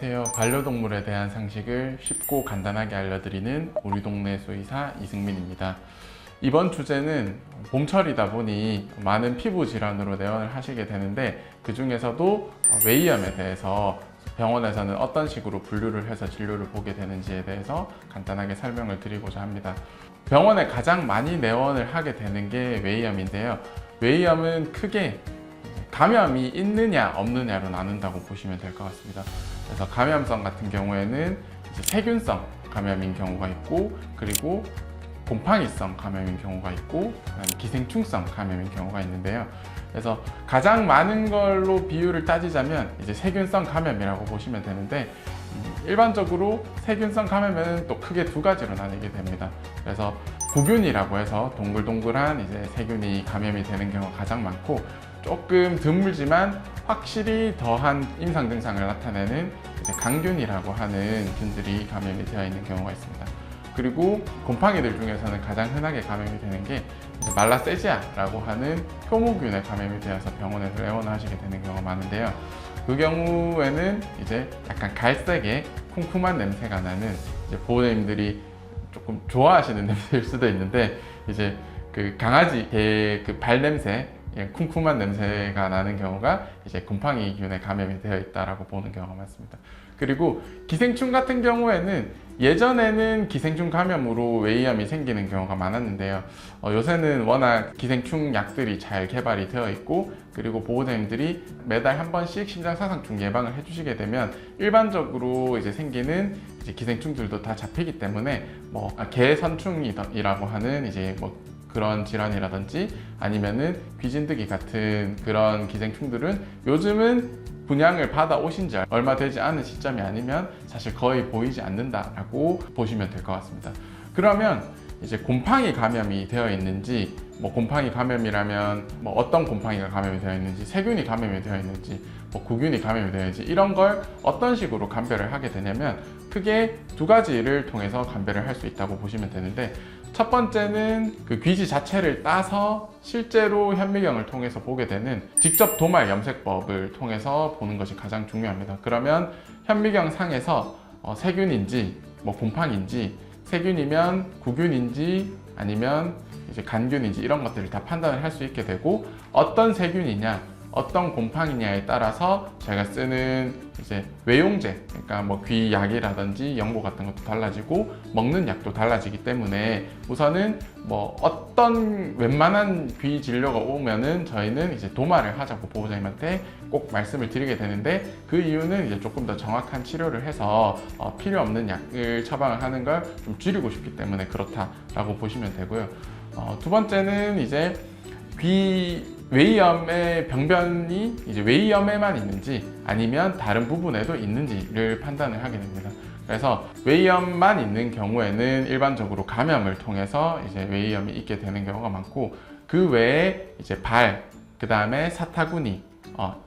안녕하세요. 반려동물에 대한 상식을 쉽고 간단하게 알려드리는 우리 동네 수의사 이승민입니다. 이번 주제는 봄철이다 보니 많은 피부 질환으로 내원을 하시게 되는데, 그 중에서도 웨이염에 대해서 병원에서는 어떤 식으로 분류를 해서 진료를 보게 되는지에 대해서 간단하게 설명을 드리고자 합니다. 병원에 가장 많이 내원을 하게 되는 게 웨이염인데요. 웨이염은 크게 감염이 있느냐 없느냐로 나눈다고 보시면 될 것 같습니다. 그래서 감염성 같은 경우에는 이제 세균성 감염인 경우가 있고, 그리고 곰팡이성 감염인 경우가 있고, 그다음에 기생충성 감염인 경우가 있는데요. 그래서 가장 많은 걸로 비율을 따지자면 이제 세균성 감염이라고 보시면 되는데, 일반적으로 세균성 감염은 또 크게 두 가지로 나뉘게 됩니다. 그래서 구균이라고 해서 동글동글한 이제 세균이 감염이 되는 경우가 가장 많고, 조금 드물지만 확실히 더한 임상 증상을 나타내는 이제 강균이라고 하는 균들이 감염이 되어 있는 경우가 있습니다. 그리고 곰팡이들 중에서는 가장 흔하게 감염이 되는 게 말라세지아라고 하는 효모균에 감염이 되어서 병원에서 내원하시게 되는 경우가 많은데요. 그 경우에는 이제 약간 갈색의 쿰쿰한 냄새가 나는, 이제 보호자님들이 조금 좋아하시는 냄새일 수도 있는데, 이제 그 강아지 개 그 발냄새, 쿰쿰한 냄새가 나는 경우가 이제 곰팡이균에 감염이 되어 있다라고 보는 경우가 많습니다. 그리고 기생충 같은 경우에는 예전에는 기생충 감염으로 웨이염이 생기는 경우가 많았는데요. 요새는 워낙 기생충 약들이 잘 개발이 되어 있고, 그리고 보호자님들이 매달 한 번씩 심장사상충 예방을 해주시게 되면 일반적으로 이제 생기는 이제 기생충들도 다 잡히기 때문에 개선충이라고 하는 이제 그런 질환이라든지 아니면은 귀진드기 같은 그런 기생충들은 요즘은 분양을 받아 오신 지 얼마 되지 않은 시점이 아니면 사실 거의 보이지 않는다라고 보시면 될 것 같습니다. 그러면 이제 곰팡이 감염이 되어 있는지, 곰팡이 감염이라면 어떤 곰팡이가 감염이 되어 있는지, 세균이 감염이 되어 있는지, 구균이 감염이 되어 있는지, 이런 걸 어떤 식으로 감별을 하게 되냐면 크게 두 가지를 통해서 감별을 할 수 있다고 보시면 되는데, 첫 번째는 그 귀지 자체를 따서 실제로 현미경을 통해서 보게 되는 직접 도말 염색법을 통해서 보는 것이 가장 중요합니다. 그러면 현미경 상에서 세균인지 곰팡이인지, 세균이면 구균인지 아니면 이제 간균인지 이런 것들을 다 판단을 할 수 있게 되고, 어떤 세균이냐 어떤 곰팡이냐에 따라서 저희가 쓰는 이제 외용제, 그러니까 귀약이라든지 연고 같은 것도 달라지고 먹는 약도 달라지기 때문에, 우선은 어떤 웬만한 귀 진료가 오면은 저희는 이제 도말을 하자고 보호자님한테 꼭 말씀을 드리게 되는데, 그 이유는 이제 조금 더 정확한 치료를 해서 필요 없는 약을 처방을 하는 걸 좀 줄이고 싶기 때문에 그렇다라고 보시면 되고요. 두 번째는 이제 웨이염의 병변이 이제 웨이염에만 있는지 아니면 다른 부분에도 있는지를 판단을 하게 됩니다. 그래서 웨이염만 있는 경우에는 일반적으로 감염을 통해서 이제 웨이염이 있게 되는 경우가 많고, 그 외에 이제 그 다음에 사타구니,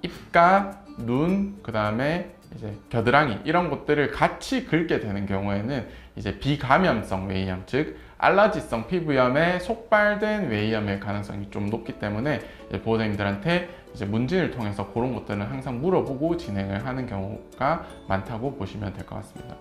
입가, 눈, 그 다음에 이제 겨드랑이 이런 것들을 같이 긁게 되는 경우에는 이제 비감염성 웨이염, 즉 알러지성 피부염에 속발된 웨이염의 가능성이 좀 높기 때문에 보호자님들한테 이제 문진을 통해서 그런 것들은 항상 물어보고 진행을 하는 경우가 많다고 보시면 될 것 같습니다.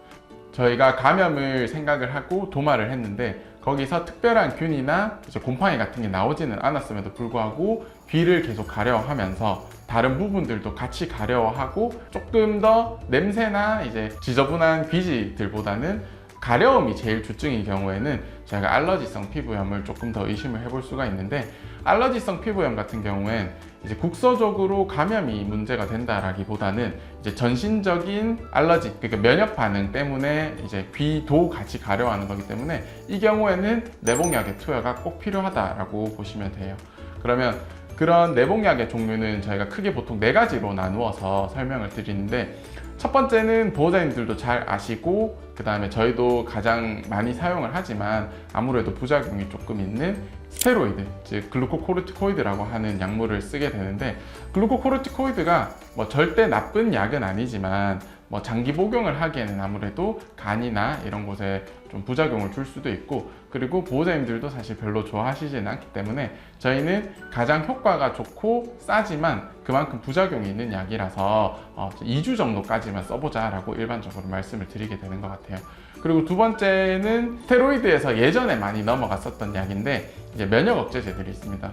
저희가 감염을 생각을 하고 도말을 했는데, 거기서 특별한 균이나 이제 곰팡이 같은 게 나오지는 않았음에도 불구하고 귀를 계속 가려워하면서 다른 부분들도 같이 가려워하고, 조금 더 냄새나 이제 지저분한 귀지들보다는 가려움이 제일 주증인 경우에는 저희가 알러지성 피부염을 조금 더 의심을 해볼 수가 있는데, 알러지성 피부염 같은 경우엔 이제 국소적으로 감염이 문제가 된다라기보다는 이제 전신적인 알러지, 그러니까 면역 반응 때문에 이제 귀도 같이 가려워하는 거기 때문에 이 경우에는 내복약의 투여가 꼭 필요하다라고 보시면 돼요. 그러면 그런 내복약의 종류는 저희가 크게 보통 4가지로 나누어서 설명을 드리는데, 첫 번째는 보호자님들도 잘 아시고, 그 다음에 저희도 가장 많이 사용을 하지만 아무래도 부작용이 조금 있는 스테로이드, 즉 글루코코르티코이드라고 하는 약물을 쓰게 되는데, 글루코코르티코이드가 절대 나쁜 약은 아니지만 뭐 장기 복용을 하기에는 아무래도 간이나 이런 곳에 좀 부작용을 줄 수도 있고, 그리고 보호자님들도 사실 별로 좋아하시지는 않기 때문에 저희는 가장 효과가 좋고 싸지만 그만큼 부작용이 있는 약이라서 2주 정도까지만 써보자 라고 일반적으로 말씀을 드리게 되는 것 같아요. 그리고 두 번째는 스테로이드에서 예전에 많이 넘어갔었던 약인데 이제 면역 억제제들이 있습니다.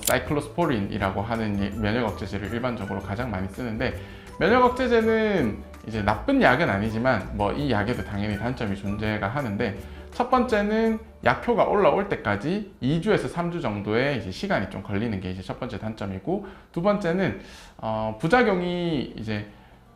사이클로스포린이라고 하는 면역 억제제를 일반적으로 가장 많이 쓰는데, 면역 억제제는 이제 나쁜 약은 아니지만 뭐 이 약에도 당연히 단점이 존재가 하는데, 첫 번째는 약효가 올라올 때까지 2주에서 3주 정도의 이제 시간이 좀 걸리는 게 이제 첫 번째 단점이고, 두 번째는 부작용이 이제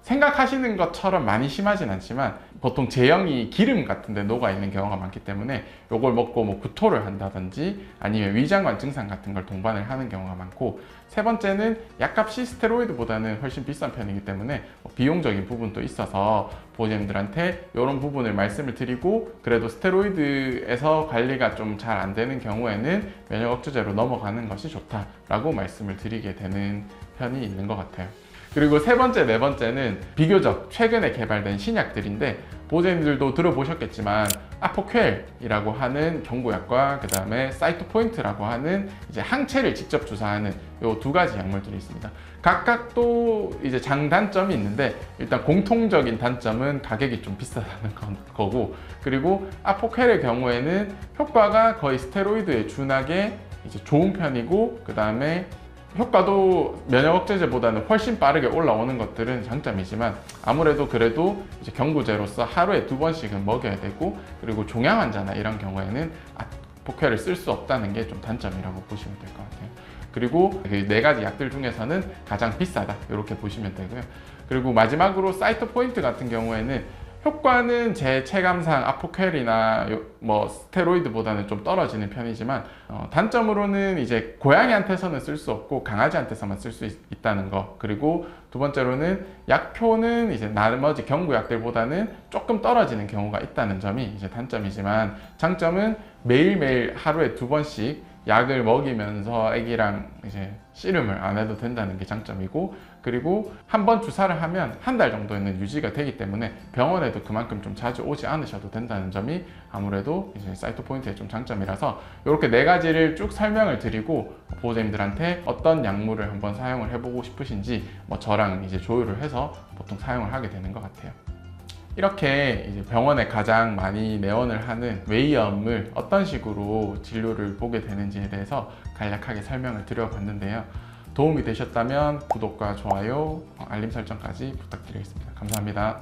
생각하시는 것처럼 많이 심하진 않지만 보통 제형이 기름 같은 데 녹아 있는 경우가 많기 때문에 이걸 먹고 뭐 구토를 한다든지 아니면 위장관 증상 같은 걸 동반을 하는 경우가 많고, 세 번째는 약값이 스테로이드보다는 훨씬 비싼 편이기 때문에 비용적인 부분도 있어서 보호자님들한테 이런 부분을 말씀을 드리고, 그래도 스테로이드에서 관리가 좀 잘 안 되는 경우에는 면역 억제제로 넘어가는 것이 좋다라고 말씀을 드리게 되는 편이 있는 것 같아요. 그리고 세 번째, 네 번째는 비교적 최근에 개발된 신약들인데, 보호자님들도 들어보셨겠지만 아포퀄이라고 하는 경구약과 그 다음에 사이토포인트라고 하는 이제 항체를 직접 주사하는 이 두 가지 약물들이 있습니다. 각각 또 이제 장단점이 있는데, 일단 공통적인 단점은 가격이 좀 비싸다는 거고, 그리고 아포퀄의 경우에는 효과가 거의 스테로이드에 준하게 이제 좋은 편이고, 그 다음에 효과도 면역 억제제보다는 훨씬 빠르게 올라오는 것들은 장점이지만, 아무래도 그래도 이제 경구제로서 하루에 2번씩은 먹여야 되고, 그리고 종양 환자나 이런 경우에는 아포퀄을 쓸 수 없다는 게 좀 단점이라고 보시면 될 것 같아요. 그리고 그 네 가지 약들 중에서는 가장 비싸다 이렇게 보시면 되고요. 그리고 마지막으로 사이토포인트 같은 경우에는 효과는 제 체감상 아포퀄이나 뭐 스테로이드보다는 좀 떨어지는 편이지만, 단점으로는 이제 고양이한테서는 쓸 수 없고 강아지한테서만 쓸 수 있다는 거, 그리고 두 번째로는 약효는 이제 나머지 경구약들보다는 조금 떨어지는 경우가 있다는 점이 이제 단점이지만, 장점은 매일매일 하루에 2번씩 약을 먹이면서 아기랑 이제 씨름을 안 해도 된다는 게 장점이고, 그리고 한 번 주사를 하면 한 달 정도는 유지가 되기 때문에 병원에도 그만큼 좀 자주 오지 않으셔도 된다는 점이 아무래도 이제 사이토포인트의 좀 장점이라서, 이렇게 네 가지를 쭉 설명을 드리고 보호자님들한테 어떤 약물을 한번 사용을 해보고 싶으신지 뭐 저랑 이제 조율을 해서 보통 사용을 하게 되는 것 같아요. 이렇게 이제 병원에 가장 많이 내원을 하는 웨이암을 어떤 식으로 진료를 보게 되는지에 대해서 간략하게 설명을 드려봤는데요. 도움이 되셨다면 구독과 좋아요, 알림 설정까지 부탁드리겠습니다. 감사합니다.